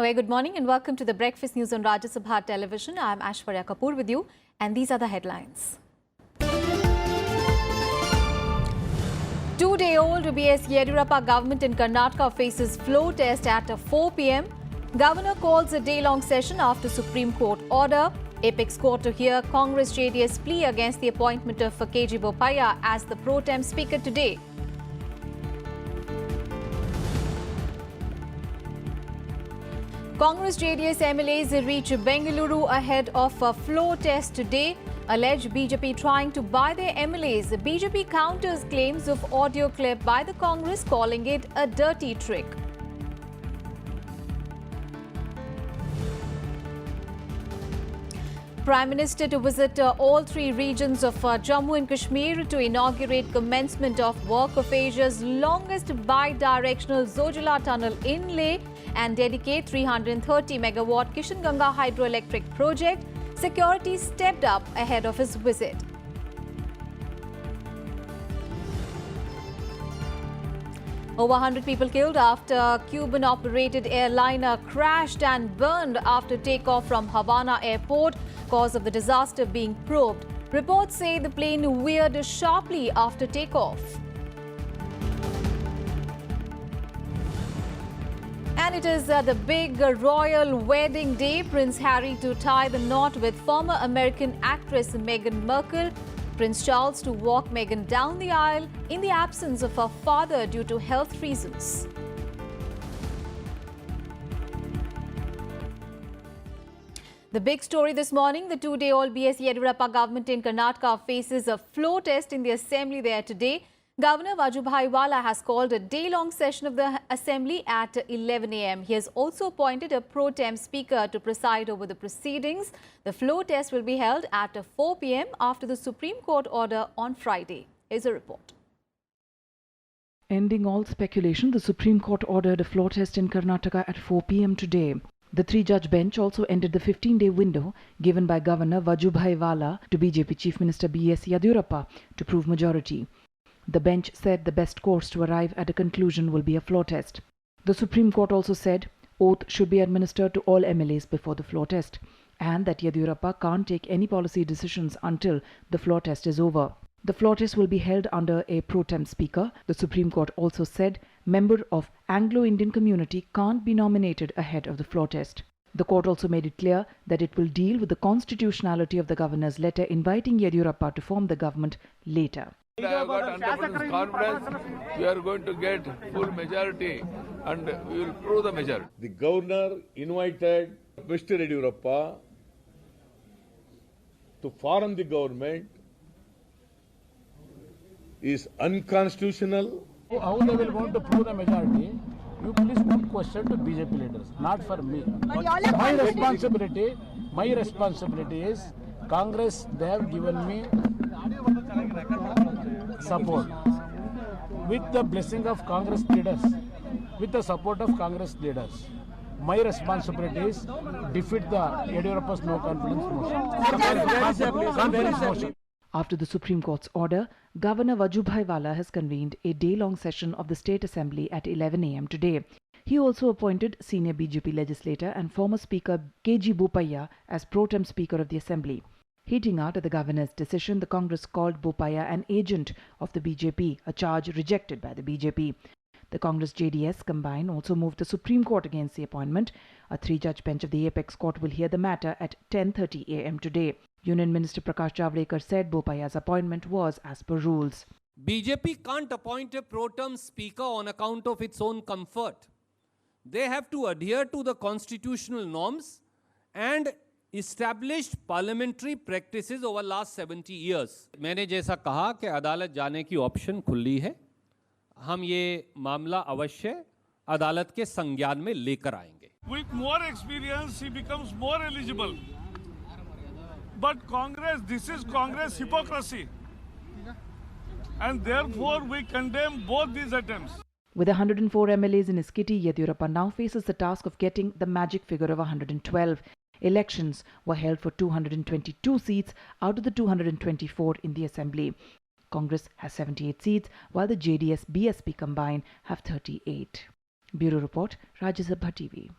Very good morning and welcome to the Breakfast News on Rajya Sabha television. I am Aishwarya Kapoor with you and these are the headlines. Two-day-old BS Yediyurappa government in Karnataka faces floor test at 4 p.m. Governor calls a day-long session after Supreme Court order. Apex Court to hear Congress JDS plea against the appointment of KG Boppaiah as the pro tem speaker today. Congress JDS MLAs reach Bengaluru ahead of a floor test today. Alleged BJP trying to buy their MLAs. The BJP counters claims of audio clip by the Congress, calling it a dirty trick. Prime Minister to visit all three regions of Jammu and Kashmir to inaugurate commencement of work of Asia's longest bi-directional Zojila tunnel inlay and dedicate 330 megawatt Kishanganga hydroelectric project. Security stepped up ahead of his visit. Over 100 people killed after Cuban-operated airliner crashed and burned after takeoff from Havana airport. Cause of the disaster being probed. Reports say the plane veered sharply after takeoff. And it is the big royal wedding day. Prince Harry to tie the knot with former American actress Meghan Markle. Prince Charles to walk Meghan down the aisle in the absence of her father due to health reasons. The big story this morning, the two-day-old BS Yediyurappa government in Karnataka faces a floor test in the assembly there today. Governor Vajubhai Wala has called a day-long session of the assembly at 11 a.m. He has also appointed a pro tem speaker to preside over the proceedings. The floor test will be held at 4 p.m. after the Supreme Court order on Friday. Here's a report. Ending all speculation, the Supreme Court ordered a floor test in Karnataka at 4 p.m. today. The three-judge bench also ended the 15-day window given by Governor Vajubhai Wala to BJP Chief Minister B.S. Yediyurappa to prove majority. The bench said the best course to arrive at a conclusion will be a floor test. The Supreme Court also said oath should be administered to all MLAs before the floor test and that Yediyurappa can't take any policy decisions until the floor test is over. The floor test will be held under a pro tem speaker. The Supreme Court also said member of Anglo-Indian community can't be nominated ahead of the floor test. The court also made it clear that it will deal with the constitutionality of the governor's letter inviting Yediyurappa to form the government later. I have got 100% confidence we are going to get full majority and we will prove the majority. The governor invited Mr. Yediyurappa to form the government is unconstitutional. How they will going to prove the majority? You please put question to BJP leaders, not for me. My responsibility is Congress. They have given me support with the blessing of Congress leaders, with the support of Congress leaders. My responsibility is defeat the Yediyurappa's no confidence motion. After the Supreme Court's order, Governor Vajubhai Wala has convened a day-long session of the State Assembly at 11 a.m. today. He also appointed senior BJP legislator and former Speaker KG Boppaiah as pro tem Speaker of the Assembly. Heating out at the governor's decision, the Congress called Boppaiah an agent of the BJP, a charge rejected by the BJP. The Congress JDS combine also moved the Supreme Court against the appointment. A three-judge bench of the Apex Court will hear the matter at 10:30 a.m. today. Union Minister Prakash Javadekar said Boppaiah's appointment was as per rules. BJP can't appoint a pro tem speaker on account of its own comfort. They have to adhere to the constitutional norms and established parliamentary practices over last 70 years. मैंने जैसा कहा कि अदालत जाने की option खुली है, हम ये मामला अवश्य अदालत के संज्ञान में लेकर आएंगे. With more experience, he becomes more eligible. But Congress, this is Congress hypocrisy. And therefore, we condemn both these attempts. With 104 MLAs in his kitty, Yediyurappa now faces the task of getting the magic figure of 112. Elections were held for 222 seats out of the 224 in the Assembly. Congress has 78 seats, while the JDS-BSP combined have 38. Bureau Report, Rajya Sabha TV.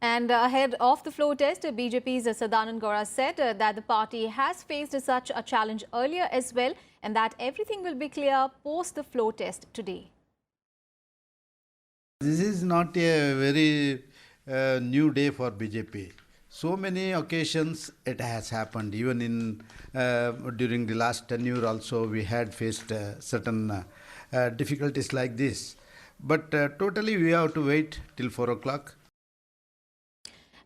And ahead of the floor test, BJP's Sadhana Gora said that the party has faced such a challenge earlier as well, and that everything will be clear post the floor test today. This is not a very new day for BJP. So many occasions it has happened. Even in during the last tenure also we had faced certain difficulties like this. But totally we have to wait till 4 o'clock.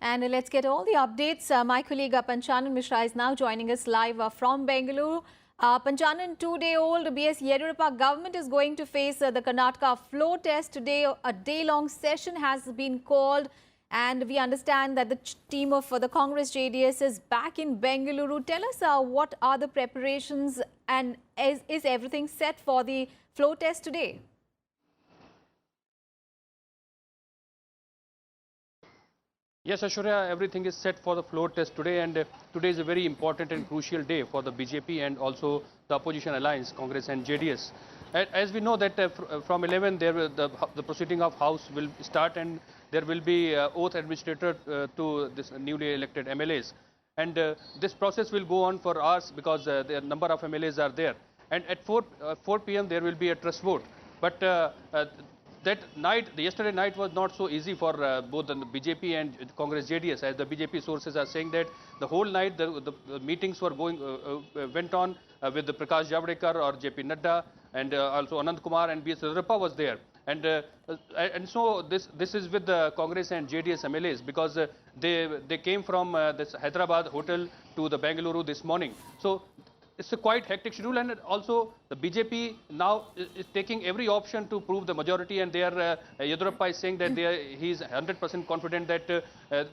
And let's get all the updates. My colleague Panchanan Mishra is now joining us live from Bengaluru. Panchanan, 2-day-old B.S. Yediyurappa government is going to face the Karnataka floor test today. A day-long session has been called, and we understand that the team of the Congress JDS is back in Bengaluru. Tell us what are the preparations, and is everything set for the floor test today? Yes, Ashwarya, everything is set for the floor test today, and today is a very important and crucial day for the BJP and also the opposition alliance, Congress and JDS. As we know that from 11, the proceeding of House will start, and there will be oath administered to this newly elected MLAs. And this process will go on for hours because the number of MLAs are there. And at 4 p.m. there will be a trust vote. But that night, yesterday night was not so easy for both the BJP and Congress JDS, as the BJP sources are saying that the whole night the meetings were went on with the Prakash Javadekar or JP Nadda, and also Anand Kumar and B.S. Yediyurappa was there. And so this is with the Congress and JDS MLAs, because they came from this Hyderabad hotel to the Bengaluru this morning. So it's a quite hectic schedule, and also the BJP now is taking every option to prove the majority, and Yediyurappa is saying that he is 100% confident that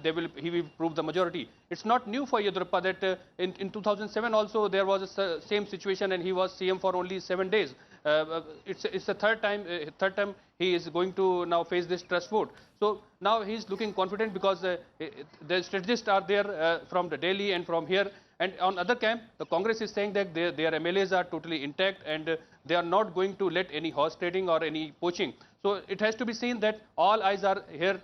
he will prove the majority. It's not new for Yediyurappa that in 2007 also there was a same situation, and he was CM for only 7 days. It's the third time he is going to now face this trust vote. So now he is looking confident because the strategists are there from the Delhi and from here. And on other camp, the Congress is saying that their MLAs are totally intact, and they are not going to let any horse trading or any poaching. So it has to be seen that all eyes are here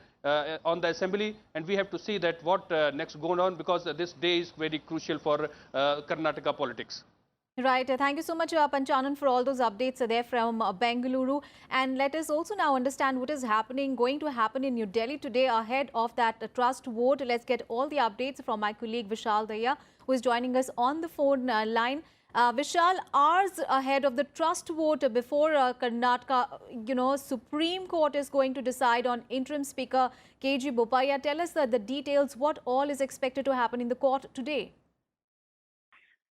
on the assembly, and we have to see that what next goes on, because this day is very crucial for Karnataka politics. Right. Thank you so much, Panchanan, for all those updates there from Bengaluru. And let us also now understand what is going to happen in New Delhi today ahead of that trust vote. Let's get all the updates from my colleague Vishal Daya, who is joining us on the phone line. Vishal, hours ahead of the trust vote before Karnataka, Supreme Court is going to decide on interim Speaker KG Boppaiah. Tell us the details. What all is expected to happen in the court today?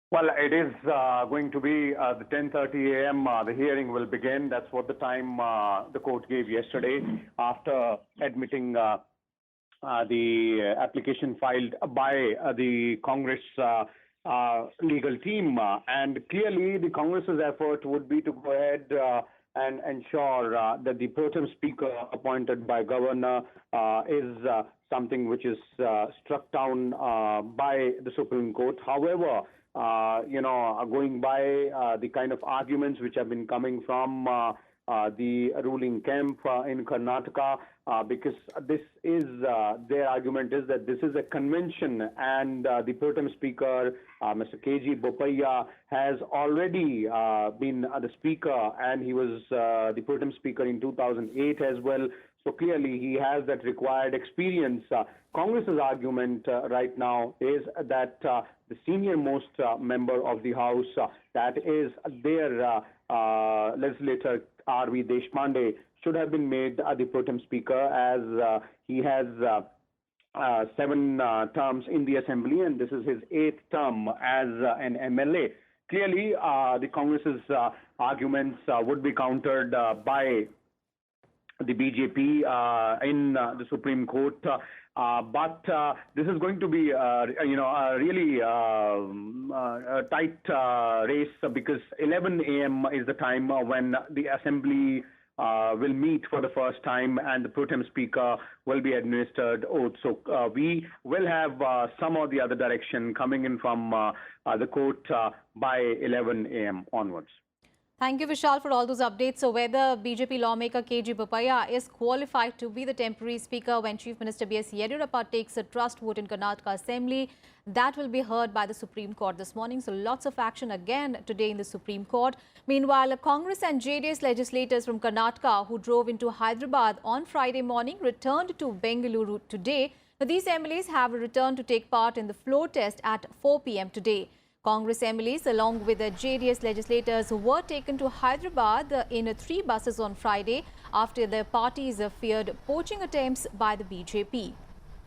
Well, it is going to be the 10:30 a.m. The hearing will begin. That's what the time the court gave yesterday after admitting the application filed by the Congress legal team. And clearly, the Congress's effort would be to go ahead and ensure that the pro tem speaker appointed by governor is something which is struck down by the Supreme Court. However, going by the kind of arguments which have been coming from the ruling camp in Karnataka, because this is their argument is that this is a convention, and the pro tem speaker, Mr. KG Boppaiah, has already been the speaker, and he was the pro tem speaker in 2008 as well. So clearly he has that required experience. Congress's argument right now is that the senior most member of the House, that is their legislator R.V. Deshpande, should have been made the pro tem speaker, as he has 7 terms in the assembly, and this is his 8th term as an MLA. Clearly, the Congress's arguments would be countered by the BJP in the Supreme Court. But this is going to be, a really tight race, because 11 a.m. is the time when the Assembly will meet for the first time, and the pro tem speaker will be administered oath. So we will have some or the other direction coming in from the court by 11 a.m. onwards. Thank you, Vishal, for all those updates. So whether BJP lawmaker KG Boppaya is qualified to be the temporary speaker when Chief Minister B.S. Yediyurappa takes a trust vote in Karnataka Assembly, that will be heard by the Supreme Court this morning. So lots of action again today in the Supreme Court. Meanwhile, Congress and JDS legislators from Karnataka who drove into Hyderabad on Friday morning returned to Bengaluru today. Now, these MLAs have returned to take part in the floor test at 4 p.m. today. Congress MLAs along with the JDS legislators were taken to Hyderabad in 3 buses on Friday after their parties feared poaching attempts by the BJP.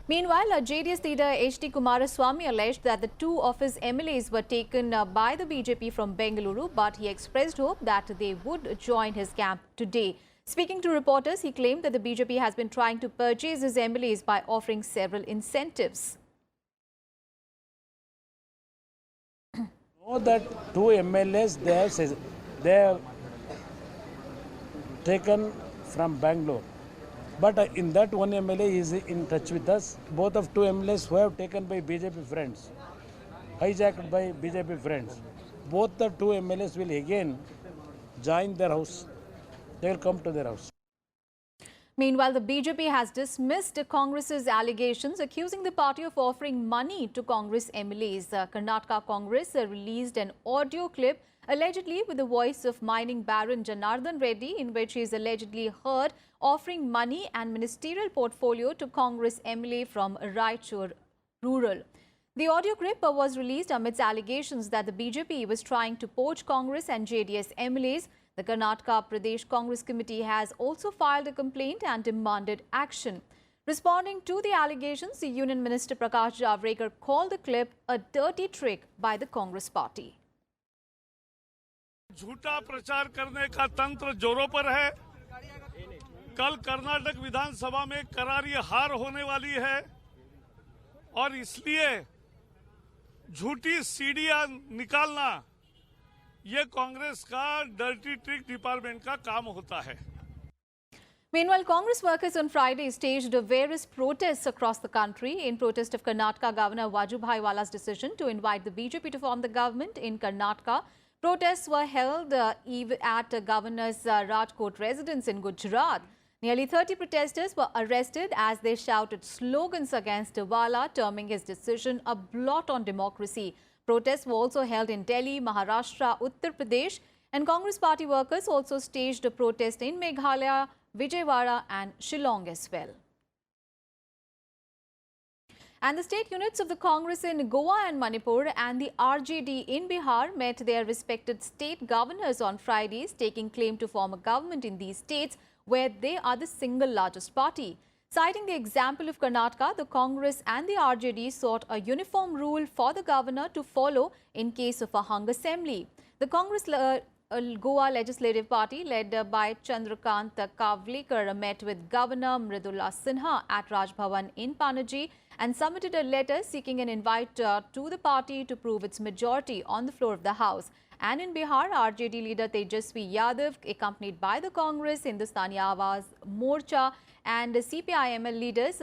Meanwhile, JDS leader H.D. Kumaraswamy alleged that the 2 of his MLAs were taken by the BJP from Bengaluru, but he expressed hope that they would join his camp today. Speaking to reporters, he claimed that the BJP has been trying to purchase his MLAs by offering several incentives. Know that 2 MLAs they have taken from Bangalore. But in that one MLA is in touch with us. Both of 2 MLAs who have taken by BJP friends, hijacked by BJP friends. Both the 2 MLAs will again join their house. They will come to their house. Meanwhile, the BJP has dismissed Congress's allegations accusing the party of offering money to Congress MLAs. Karnataka Congress released an audio clip allegedly with the voice of mining baron Janardhan Reddy, in which he is allegedly heard offering money and ministerial portfolio to Congress MLA from Raichur Rural. The audio clip was released amidst allegations that the BJP was trying to poach Congress and JDS MLAs. The Karnataka Pradesh Congress Committee has also filed a complaint and demanded action. Responding to the allegations, the Union Minister Prakash Javadekar called the clip a dirty trick by the Congress party. झूठा प्रचार करने का तंत्र जोरों पर है। कल कर्नाटक विधानसभा में करारी हार होने वाली है और इसलिए झूठी सीढ़ियां निकालना ये कांग्रेस का डर्टी ट्रिक डिपार्टमेंट का काम होता है। Meanwhile, Congress workers on Friday staged various protests across the country in protest of Karnataka Governor Vajubhai Vala's decision to invite the BJP to form the government in Karnataka. Protests were held at Governor's Rajkot residence in Gujarat. Nearly 30 protesters were arrested as they shouted slogans against Vala, terming his decision a blot on democracy. Protests were also held in Delhi, Maharashtra, Uttar Pradesh, and Congress party workers also staged a protest in Meghalaya, Vijayawada and Shillong as well. And the state units of the Congress in Goa and Manipur and the RJD in Bihar met their respected state governors on Friday, taking claim to form a government in these states where they are the single largest party. Citing the example of Karnataka, the Congress and the RJD sought a uniform rule for the governor to follow in case of a hung assembly. The Congress Goa Legislative Party, led by Chandrakant Kavlekar, met with Governor Mridula Sinha at Raj Bhavan in Panaji and submitted a letter seeking an invite to the party to prove its majority on the floor of the House. And in Bihar, RJD leader Tejasvi Yadav, accompanied by the Congress, Hindustani Awaz Morcha and CPI-ML leaders,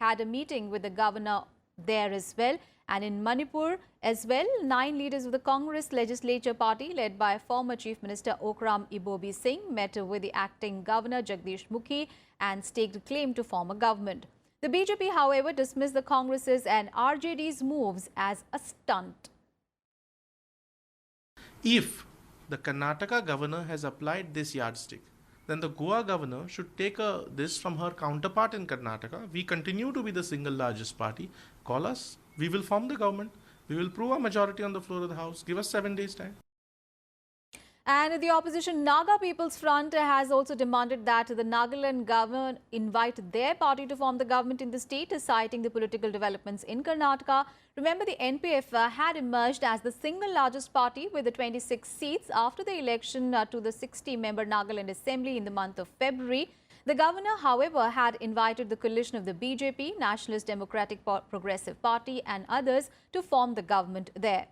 had a meeting with the governor there as well. And in Manipur as well, 9 leaders of the Congress Legislature Party, led by former Chief Minister Okram Ibobi Singh, met with the acting governor Jagdish Mukhi and staked claim to form a government. The BJP, however, dismissed the Congress's and RJD's moves as a stunt. If the Karnataka governor has applied this yardstick, then the Goa governor should take this from her counterpart in Karnataka. We continue to be the single largest party. Call us. We will form the government. We will prove our majority on the floor of the House. Give us 7 days' time. And the opposition Naga People's Front has also demanded that the Nagaland government invite their party to form the government in the state, citing the political developments in Karnataka. Remember, the NPF had emerged as the single largest party with the 26 seats after the election to the 60-member Nagaland Assembly in the month of February. The governor, however, had invited the coalition of the BJP, Nationalist Democratic Progressive Party and others to form the government there.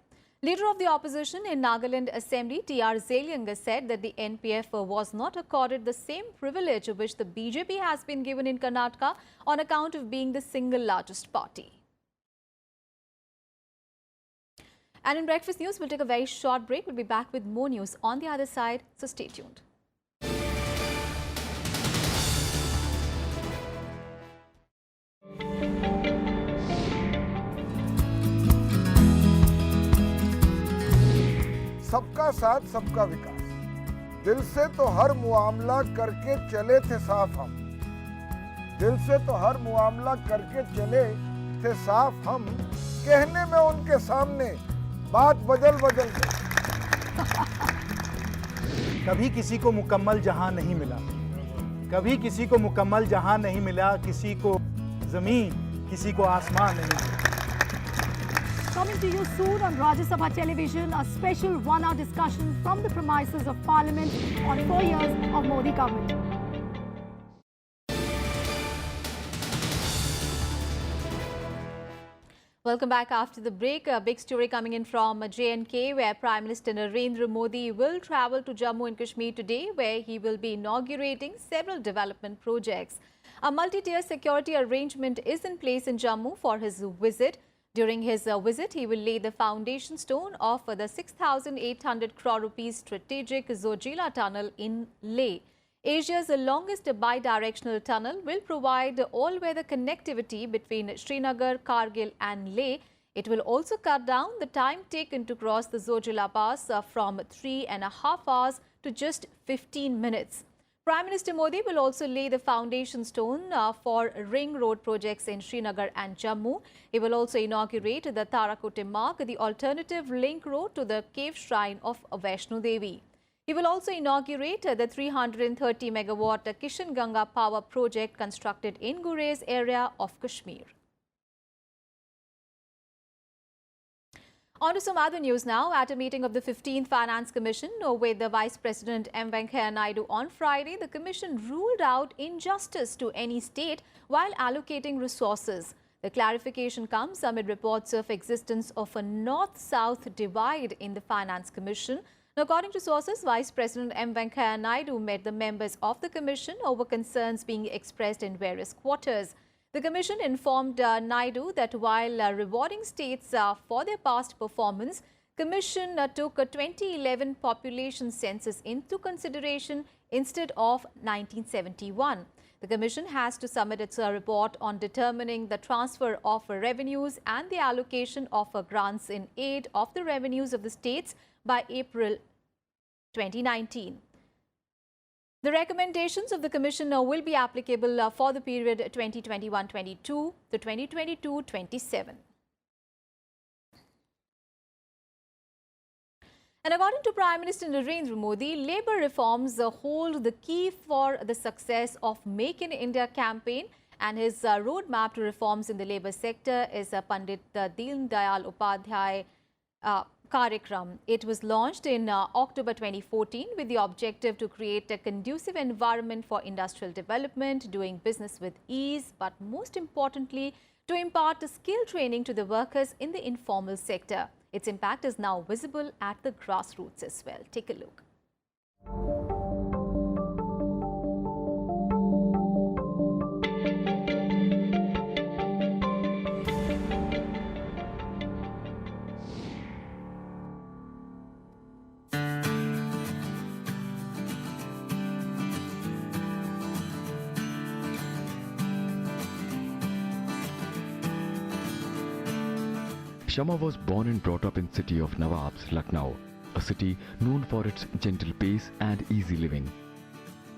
Leader of the opposition in Nagaland Assembly, T.R. Zelianga, said that the NPF was not accorded the same privilege which the BJP has been given in Karnataka on account of being the single largest party. And in Breakfast News, we'll take a very short break. We'll be back with more news on the other side, so stay tuned. सबका साथ सबका विकास, दिल से तो हर मुआमला करके चले थे साफ हम, दिल से तो हर मुआमला करके चले थे साफ हम, कहने में उनके सामने बात बदल बदल गई। कभी किसी को मुकम्मल जहां नहीं मिला, कभी किसी को मुकम्मल जहां नहीं मिला, किसी को जमीन किसी को आसमान नहीं मिला। Coming to you soon on Rajya Sabha television, a special one-hour discussion from the premises of Parliament on 4 years of Modi government. Welcome back after the break. A big story coming in from J&K, where Prime Minister Narendra Modi will travel to Jammu and Kashmir today, where he will be inaugurating several development projects. A multi-tier security arrangement is in place in Jammu for his visit. During his visit, he will lay the foundation stone of the 6,800 crore rupees strategic Zojila tunnel in Leh. Asia's longest bi-directional tunnel will provide all-weather connectivity between Srinagar, Kargil and Leh. It will also cut down the time taken to cross the Zojila Pass from 3.5 hours to just 15 minutes. Prime Minister Modi will also lay the foundation stone for ring road projects in Srinagar and Jammu. He will also inaugurate the Tarakote Marg, the alternative link road to the cave shrine of Vaishno Devi. He will also inaugurate the 330 megawatt Kishan Ganga power project constructed in Gurez area of Kashmir. On to some other news now. At a meeting of the 15th Finance Commission with the Vice President M. Venkaiah Naidu on Friday, the Commission ruled out injustice to any state while allocating resources. The clarification comes amid reports of existence of a north-south divide in the Finance Commission. Now, according to sources, Vice President M. Venkaiah Naidu met the members of the Commission over concerns being expressed in various quarters. The Commission informed Naidu that while rewarding states for their past performance, Commission took a 2011 population census into consideration instead of 1971. The Commission has to submit its report on determining the transfer of revenues and the allocation of grants in aid of the revenues of the states by April 2019. The recommendations of the Commission will be applicable for the period 2021-22 to 2022-27. And according to Prime Minister Narendra Modi, labour reforms hold the key for the success of Make in India campaign, and his roadmap to reforms in the labour sector is Pandit Deen Dayal Upadhyay Karyakram. It was launched in October 2014 with the objective to create a conducive environment for industrial development, doing business with ease, but most importantly, to impart skill training to the workers in the informal sector. Its impact is now visible at the grassroots as well. Take a look. Shama was born and brought up in city of Nawabs, Lucknow, a city known for its gentle pace and easy living.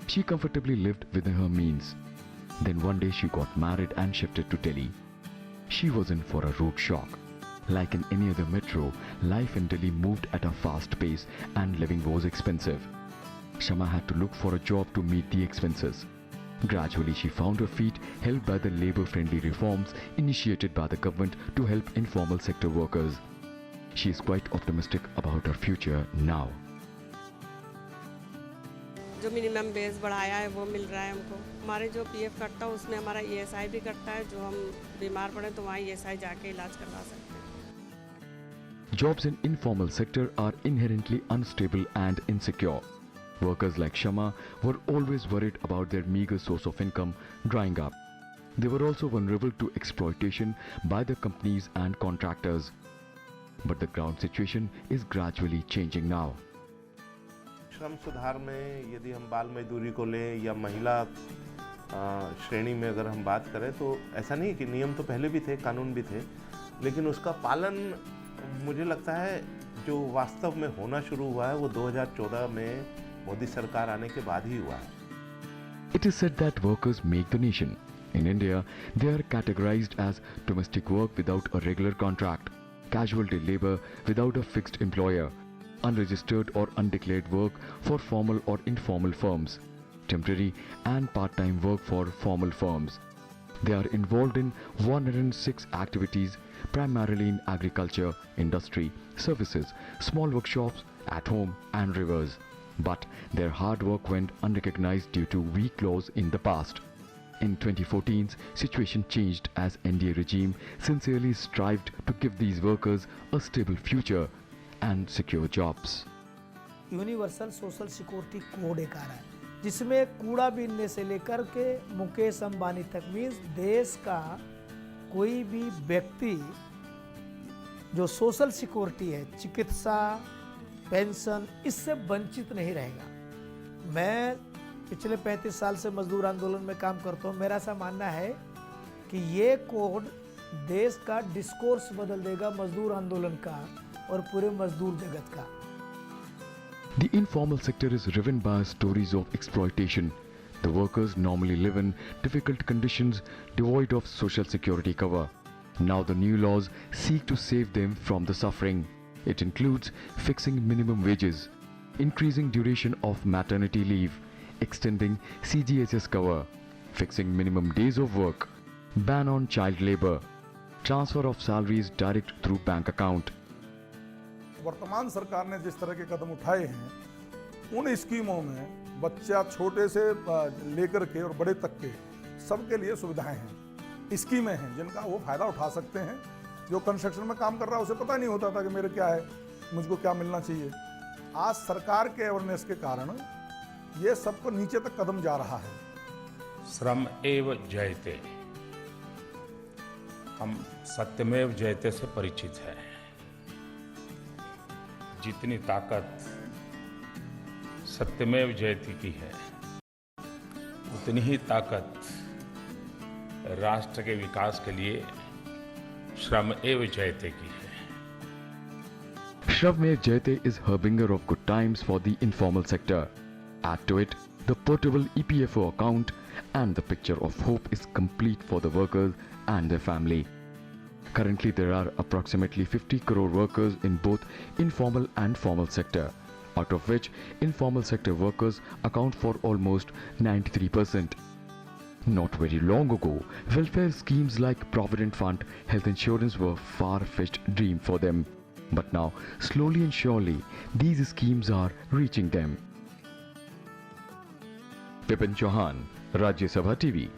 She comfortably lived within her means. Then one day she got married and shifted to Delhi. She was in for a rude shock. Like in any other metro, life in Delhi moved at a fast pace and living was expensive. Shama had to look for a job to meet the expenses. Gradually, she found her feet, helped by the labour-friendly reforms initiated by the government to help informal sector workers. She is quite optimistic about her future now. जो minimum base बढ़ाया है वो मिल रहा है हमको. हमारे जो PF कटता है उसमें हमारा ईएसआई भी कटता है. जो हम बीमार पड़े तो वहाँ ईएसआई जाके इलाज करवा सकते हैं. Jobs in informal sector are inherently unstable and insecure. Workers like Shama were always worried about their meager source of income drying up. They were also vulnerable to exploitation by the companies and contractors. but the ground situation is gradually changing now. श्रम सुधार में यदि हम बाल मजदूरी को लें या महिला श्रेणी में अगर हम बात करें तो ऐसा नहीं कि नियम तो पहले भी थे, कानून भी थे, लेकिन उसका पालन मुझे लगता है जो वास्तव में होना शुरू हुआ है वो 2014 में मोदी सरकार आने के बाद ही हुआ है. It is said that workers make the nation. In India, they are categorized as domestic work without a regular contract, casualty labor without a fixed employer, unregistered or undeclared work for formal or informal firms, temporary and part-time work for formal firms. They are involved in 106 activities, primarily in agriculture, industry, services, small workshops, at home and rivers. But their hard work went unrecognized due to weak laws in the past. In 2014, situation changed as NDA regime sincerely strived to give these workers a stable future and secure jobs. Universal social security code एक आ रहा है जिसमें कूड़ा बीनने से लेकर के मुकेश अंबानी तक मीन्स देश का कोई भी व्यक्ति जो सोशल सिक्योरिटी है, चिकित्सा, पेंशन, इससे वंचित नहीं रहेगा. मैं पिछले 35 साल से मजदूर आंदोलन में काम करता हूँ. मेरा ऐसा मानना है कि ये कोड देश का डिस्कोर्स बदल देगा मजदूर आंदोलन का और पूरे मजदूर जगत का. The informal sector is driven by stories of exploitation. The workers normally live in difficult conditions devoid of social security cover. Now the new laws seek to save them from the suffering. It includes fixing minimum wages, increasing duration of maternity leave, extending CGHS cover, fixing minimum days of work, ban on child labor, transfer of salaries direct through bank account. वर्तमान सरकार ने जिस तरह के कदम उठाए हैं उन स्कीमों में बच्चा छोटे से लेकर के और बड़े तक के सबके लिए सुविधाएं हैं, स्कीमें हैं जिनका वो फायदा उठा सकते हैं. जो कंस्ट्रक्शन में काम कर रहा है उसे पता नहीं होता था कि मेरे क्या है, मुझको क्या मिलना चाहिए. आज सरकार के अवेयरनेस के कारण ये सबको नीचे तक कदम जा रहा है. श्रम एव जयते, हम सत्यमेव जयते से परिचित हैं. जितनी ताकत सत्यमेव जयते की है उतनी ही ताकत राष्ट्र के विकास के लिए श्रम एव जयते की है. Shravmev Jayate is harbinger of good times for the informal sector. Add to it the portable EPFO account and the picture of hope is complete for the workers and their family. Currently there are approximately 50 crore workers in both informal and formal sector, out of which informal sector workers account for almost 93%. Not very long ago, welfare schemes like Provident Fund, health insurance were far-fetched dream for them. But now, slowly and surely, these schemes are reaching them. Pipin Chauhan, Rajya Sabha TV.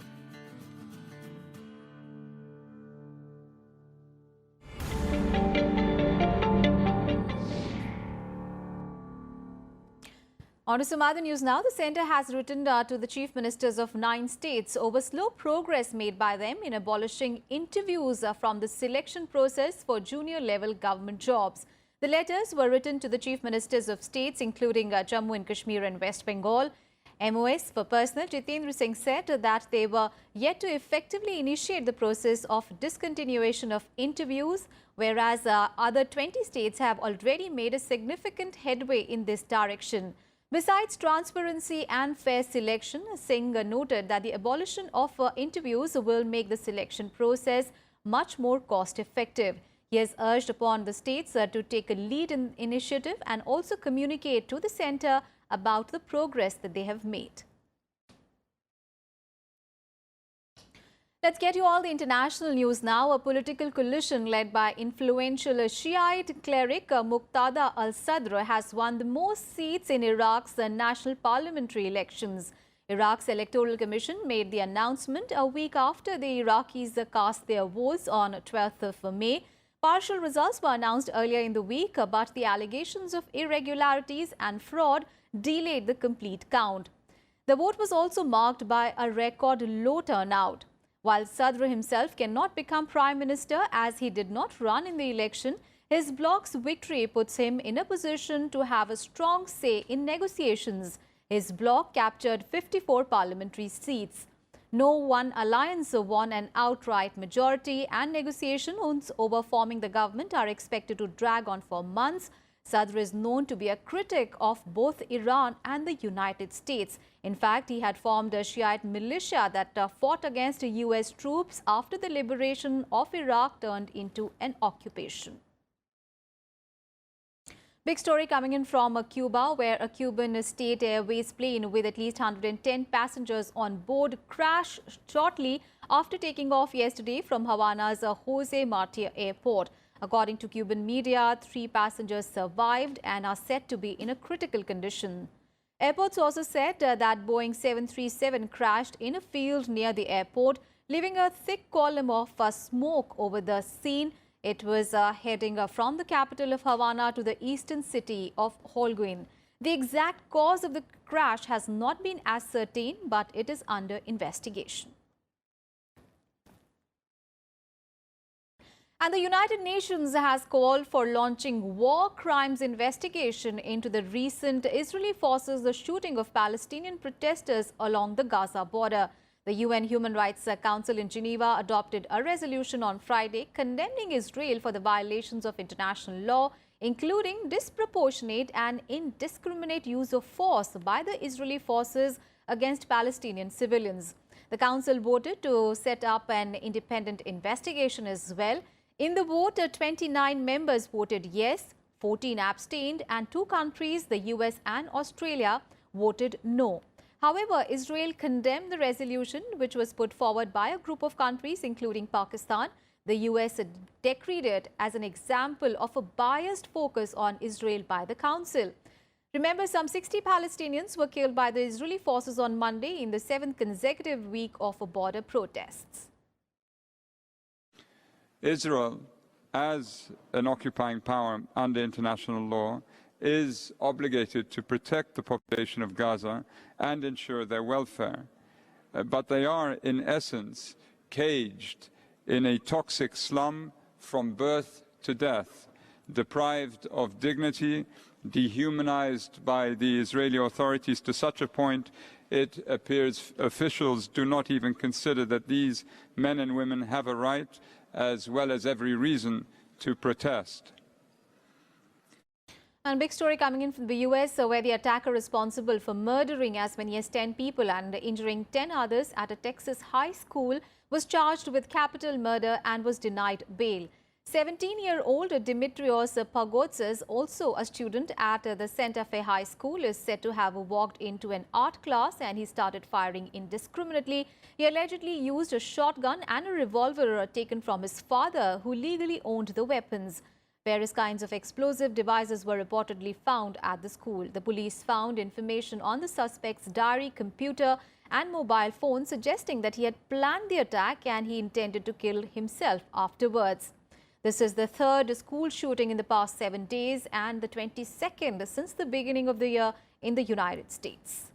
On to some other news now. The centre has written to the chief ministers of 9 states over slow progress made by them in abolishing interviews from the selection process for junior level government jobs. The letters were written to the chief ministers of states including Jammu and Kashmir and West Bengal. MOS for Personnel Jitendra Singh said that they were yet to effectively initiate the process of discontinuation of interviews, whereas other 20 states have already made a significant headway in this direction. Besides transparency and fair selection, Singh noted that the abolition of interviews will make the selection process much more cost-effective. He has urged upon the states to take a lead in initiative and also communicate to the centre about the progress that they have made. Let's get you all the international news now. A political coalition led by influential Shiite cleric Muqtada al-Sadr has won the most seats in Iraq's national parliamentary elections. Iraq's Electoral Commission made the announcement a week after the Iraqis cast their votes on 12th of May. Partial results were announced earlier in the week, but the allegations of irregularities and fraud delayed the complete count. The vote was also marked by a record low turnout. While Sadr himself cannot become Prime Minister as he did not run in the election, His bloc's victory puts him in a position to have a strong say in negotiations. His bloc captured 54 parliamentary seats. No one alliance won an outright majority, and negotiations over forming the government are expected to drag on for months. Sadr is known to be a critic of both Iran and the United States. In fact, he had formed a Shiite militia that fought against US troops after the liberation of Iraq turned into an occupation. Big story coming in from Cuba, where a Cuban state airways plane with at least 110 passengers on board crashed shortly after taking off yesterday from Havana's Jose Marti airport. According to Cuban media, 3 passengers survived and are said to be in a critical condition. Airports also said that Boeing 737 crashed in a field near the airport, leaving a thick column of smoke over the scene. It was heading from the capital of Havana to the eastern city of Holguin. The exact cause of the crash has not been ascertained, but it is under investigation. And the United Nations has called for launching war crimes investigation into the recent Israeli forces shooting of Palestinian protesters along the Gaza border. The UN Human Rights Council in Geneva adopted a resolution on Friday condemning Israel for the violations of international law, including disproportionate and indiscriminate use of force by the Israeli forces against Palestinian civilians. The Council voted to set up an independent investigation as well. In the vote, 29 members voted yes, 14 abstained, and 2 countries, the US and Australia, voted no. However, Israel condemned the resolution, which was put forward by a group of countries, including Pakistan. The US decreed it as an example of a biased focus on Israel by the Council. Remember, some 60 Palestinians were killed by the Israeli forces on Monday in the 7th consecutive week of border protests. Israel, as an occupying power under international law, is obligated to protect the population of Gaza and ensure their welfare. But they are, in essence, caged in a toxic slum from birth to death, deprived of dignity, dehumanized by the Israeli authorities to such a point it appears officials do not even consider that these men and women have a right, as well as every reason, to protest. And big story coming in from the US, where the attacker responsible for murdering as many as 10 people and injuring 10 others at a Texas high school was charged with capital murder and was denied bail. 17-year-old Dimitrios Pagotsas, also a student at the Santa Fe High School, is said to have walked into an art class and he started firing indiscriminately. He allegedly used a shotgun and a revolver taken from his father, who legally owned the weapons. Various kinds of explosive devices were reportedly found at the school. The police found information on the suspect's diary, computer and mobile phone, suggesting that he had planned the attack and he intended to kill himself afterwards. This is the 3rd school shooting in the past 7 days and the 22nd since the beginning of the year in the United States.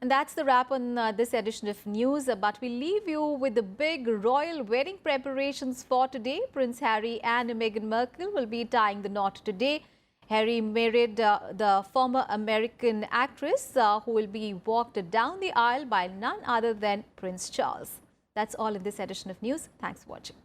And that's the wrap on this edition of news. But we leave you with the big royal wedding preparations for today. Prince Harry and Meghan Markle will be tying the knot today. Harry married the former American actress who will be walked down the aisle by none other than Prince Charles. That's all in this edition of news. Thanks for watching.